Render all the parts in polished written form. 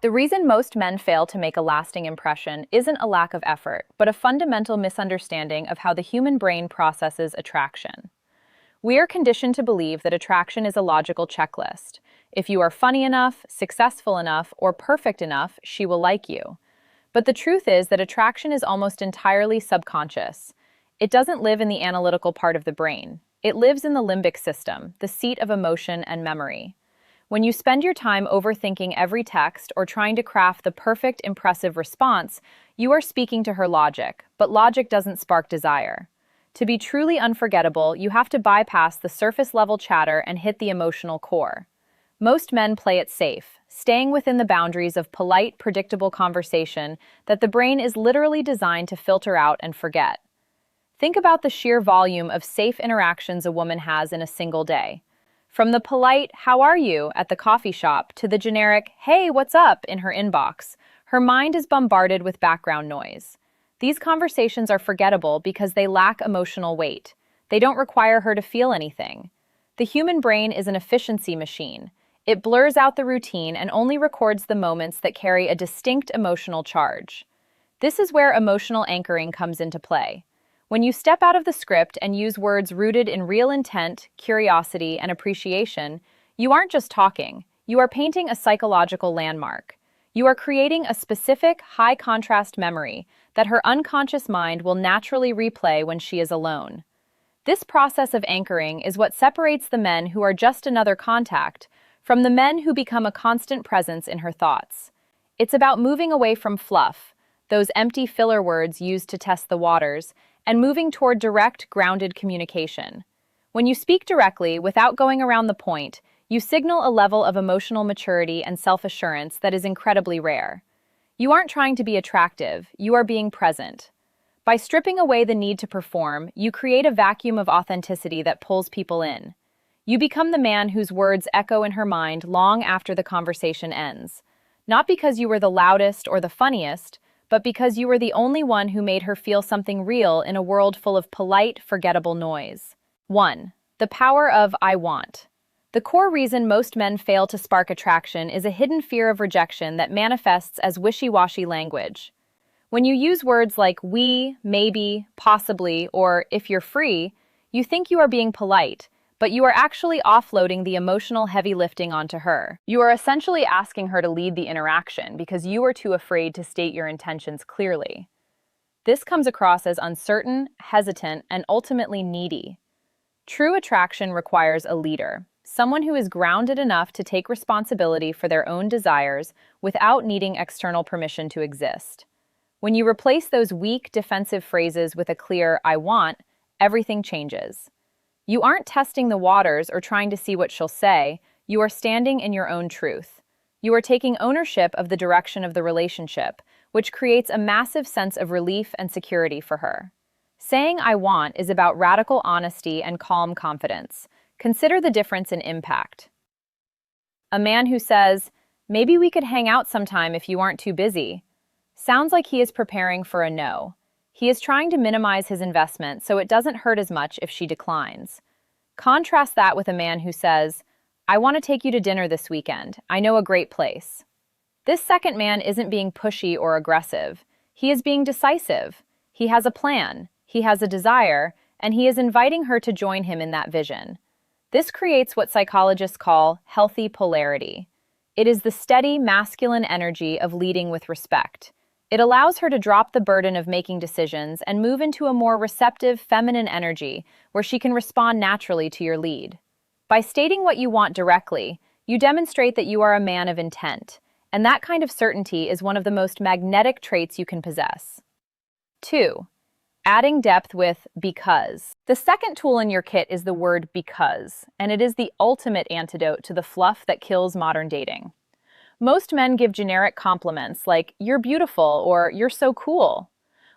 The reason most men fail to make a lasting impression isn't a lack of effort, but a fundamental misunderstanding of how the human brain processes attraction. We are conditioned to believe that attraction is a logical checklist. If you are funny enough, successful enough, or perfect enough, she will like you. But the truth is that attraction is almost entirely subconscious. It doesn't live in the analytical part of the brain. It lives in the limbic system, the seat of emotion and memory. When you spend your time overthinking every text or trying to craft the perfect, impressive response, you are speaking to her logic, but logic doesn't spark desire. To be truly unforgettable, you have to bypass the surface-level chatter and hit the emotional core. Most men play it safe, staying within the boundaries of polite, predictable conversation that the brain is literally designed to filter out and forget. Think about the sheer volume of safe interactions a woman has in a single day. From the polite, "How are you?" at the coffee shop to the generic, "Hey, what's up?" in her inbox, her mind is bombarded with background noise. These conversations are forgettable because they lack emotional weight. They don't require her to feel anything. The human brain is an efficiency machine. It blurs out the routine and only records the moments that carry a distinct emotional charge. This is where emotional anchoring comes into play. When you step out of the script and use words rooted in real intent, curiosity, and appreciation, you aren't just talking, you are painting a psychological landmark. You are creating a specific, high-contrast memory that her unconscious mind will naturally replay when she is alone. This process of anchoring is what separates the men who are just another contact from the men who become a constant presence in her thoughts. It's about moving away from fluff, those empty filler words used to test the waters, and moving toward direct, grounded communication. When you speak directly, without going around the point, you signal a level of emotional maturity and self-assurance that is incredibly rare. You aren't trying to be attractive, you are being present. By stripping away the need to perform, you create a vacuum of authenticity that pulls people in. You become the man whose words echo in her mind long after the conversation ends. Not because you were the loudest or the funniest, but because you were the only one who made her feel something real in a world full of polite, forgettable noise. 1. The power of "I want." The core reason most men fail to spark attraction is a hidden fear of rejection that manifests as wishy-washy language. When you use words like "we," "maybe," "possibly," or "if you're free," you think you are being polite, but you are actually offloading the emotional heavy lifting onto her. You are essentially asking her to lead the interaction because you are too afraid to state your intentions clearly. This comes across as uncertain, hesitant, and ultimately needy. True attraction requires a leader, someone who is grounded enough to take responsibility for their own desires without needing external permission to exist. When you replace those weak, defensive phrases with a clear "I want," everything changes. You aren't testing the waters or trying to see what she'll say, you are standing in your own truth. You are taking ownership of the direction of the relationship, which creates a massive sense of relief and security for her. Saying "I want" is about radical honesty and calm confidence. Consider the difference in impact. A man who says, "Maybe we could hang out sometime if you aren't too busy," sounds like he is preparing for a no. He is trying to minimize his investment so it doesn't hurt as much if she declines. Contrast that with a man who says, "I want to take you to dinner this weekend. I know a great place." This second man isn't being pushy or aggressive. He is being decisive. He has a plan, he has a desire, and he is inviting her to join him in that vision. This creates what psychologists call healthy polarity. It is the steady, masculine energy of leading with respect. It allows her to drop the burden of making decisions and move into a more receptive, feminine energy where she can respond naturally to your lead. By stating what you want directly, you demonstrate that you are a man of intent, and that kind of certainty is one of the most magnetic traits you can possess. 2. Adding depth with "because." The second tool in your kit is the word "because," and it is the ultimate antidote to the fluff that kills modern dating. Most men give generic compliments like "you're beautiful" or "you're so cool."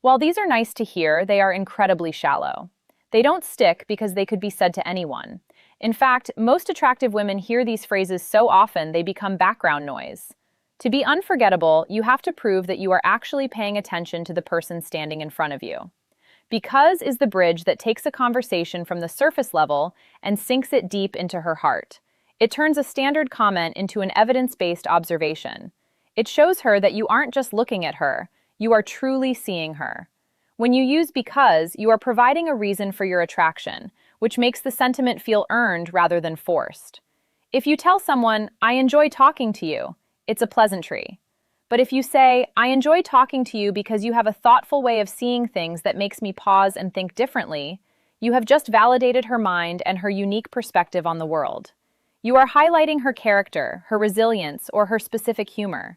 While these are nice to hear, they are incredibly shallow. They don't stick because they could be said to anyone. In fact, most attractive women hear these phrases so often they become background noise. To be unforgettable, you have to prove that you are actually paying attention to the person standing in front of you. "Because" is the bridge that takes a conversation from the surface level and sinks it deep into her heart. It turns a standard comment into an evidence-based observation. It shows her that you aren't just looking at her, you are truly seeing her. When you use because, you are providing a reason for your attraction, which makes the sentiment feel earned rather than forced. If you tell someone, I enjoy talking to you, it's a pleasantry. But if you say, I enjoy talking to you because you have a thoughtful way of seeing things that makes me pause and think differently, you have just validated her mind and her unique perspective on the world. You are highlighting her character, her resilience, or her specific humor.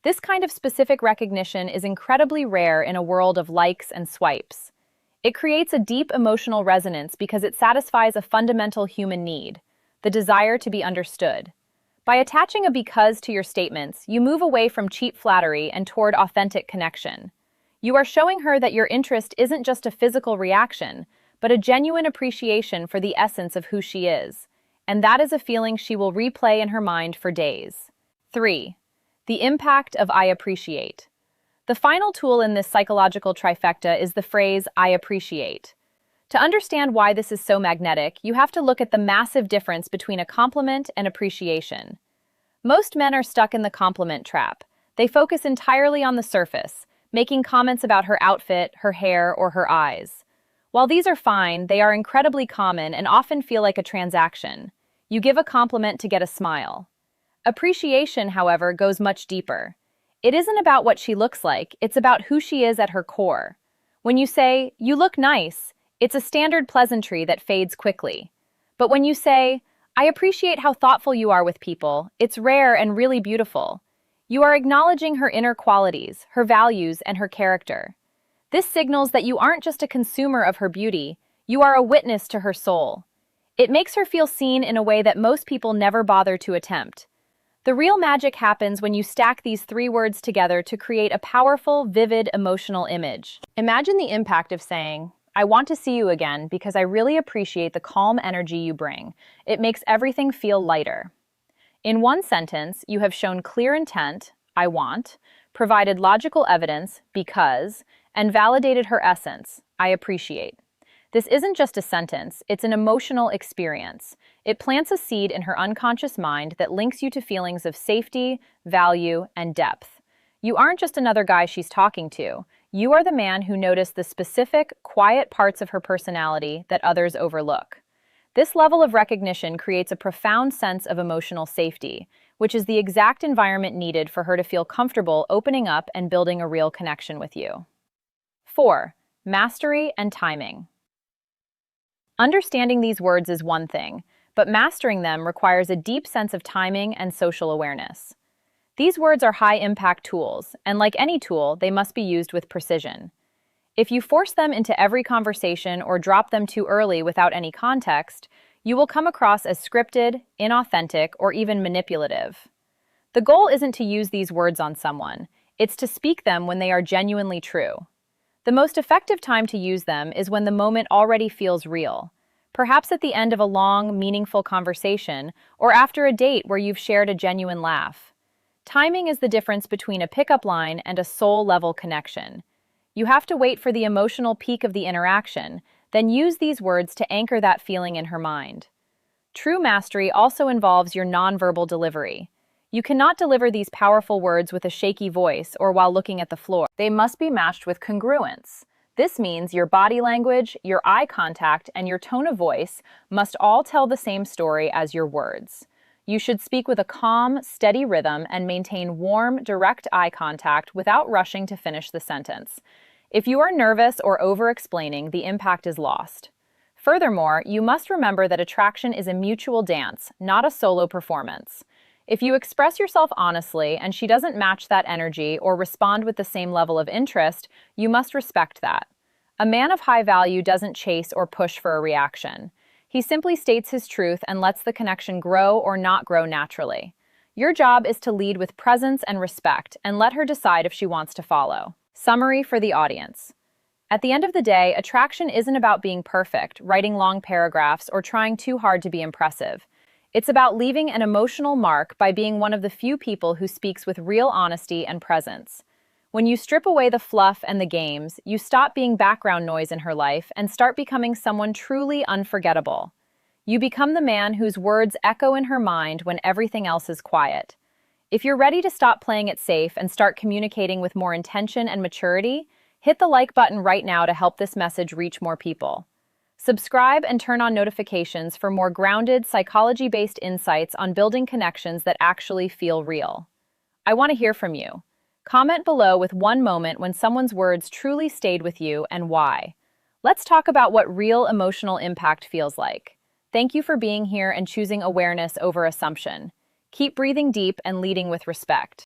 This kind of specific recognition is incredibly rare in a world of likes and swipes. It creates a deep emotional resonance because it satisfies a fundamental human need, the desire to be understood. By attaching a because to your statements, you move away from cheap flattery and toward authentic connection. You are showing her that your interest isn't just a physical reaction, but a genuine appreciation for the essence of who she is. And that is a feeling she will replay in her mind for days. 3. The impact of I appreciate. The final tool in this psychological trifecta is the phrase, I appreciate. To understand why this is so magnetic, you have to look at the massive difference between a compliment and appreciation. Most men are stuck in the compliment trap. They focus entirely on the surface, making comments about her outfit, her hair, or her eyes. While these are fine, they are incredibly common and often feel like a transaction. You give a compliment to get a smile. Appreciation, however, goes much deeper. It isn't about what she looks like, it's about who she is at her core. When you say, you look nice, it's a standard pleasantry that fades quickly. But when you say, I appreciate how thoughtful you are with people, it's rare and really beautiful. You are acknowledging her inner qualities, her values, and her character. This signals that you aren't just a consumer of her beauty, you are a witness to her soul. It makes her feel seen in a way that most people never bother to attempt. The real magic happens when you stack these three words together to create a powerful, vivid, emotional image. Imagine the impact of saying, I want to see you again because I really appreciate the calm energy you bring. It makes everything feel lighter. In one sentence, you have shown clear intent, I want, provided logical evidence, because, and validated her essence, I appreciate. This isn't just a sentence, it's an emotional experience. It plants a seed in her unconscious mind that links you to feelings of safety, value, and depth. You aren't just another guy she's talking to. You are the man who noticed the specific, quiet parts of her personality that others overlook. This level of recognition creates a profound sense of emotional safety, which is the exact environment needed for her to feel comfortable opening up and building a real connection with you. 4. Mastery and timing. Understanding these words is one thing, but mastering them requires a deep sense of timing and social awareness. These words are high-impact tools, and like any tool, they must be used with precision. If you force them into every conversation or drop them too early without any context, you will come across as scripted, inauthentic, or even manipulative. The goal isn't to use these words on someone, it's to speak them when they are genuinely true. The most effective time to use them is when the moment already feels real, perhaps at the end of a long, meaningful conversation or after a date where you've shared a genuine laugh. Timing is the difference between a pickup line and a soul-level connection. You have to wait for the emotional peak of the interaction, then use these words to anchor that feeling in her mind. True mastery also involves your nonverbal delivery. You cannot deliver these powerful words with a shaky voice or while looking at the floor. They must be matched with congruence. This means your body language, your eye contact, and your tone of voice must all tell the same story as your words. You should speak with a calm, steady rhythm and maintain warm, direct eye contact without rushing to finish the sentence. If you are nervous or over-explaining, the impact is lost. Furthermore, you must remember that attraction is a mutual dance, not a solo performance. If you express yourself honestly and she doesn't match that energy or respond with the same level of interest, you must respect that. A man of high value doesn't chase or push for a reaction. He simply states his truth and lets the connection grow or not grow naturally. Your job is to lead with presence and respect and let her decide if she wants to follow. Summary for the audience. At the end of the day, attraction isn't about being perfect, writing long paragraphs, or trying too hard to be impressive. It's about leaving an emotional mark by being one of the few people who speaks with real honesty and presence. When you strip away the fluff and the games, you stop being background noise in her life and start becoming someone truly unforgettable. You become the man whose words echo in her mind when everything else is quiet. If you're ready to stop playing it safe and start communicating with more intention and maturity, hit the like button right now to help this message reach more people. Subscribe and turn on notifications for more grounded, psychology-based insights on building connections that actually feel real. I want to hear from you. Comment below with one moment when someone's words truly stayed with you and why. Let's talk about what real emotional impact feels like. Thank you for being here and choosing awareness over assumption. Keep breathing deep and leading with respect.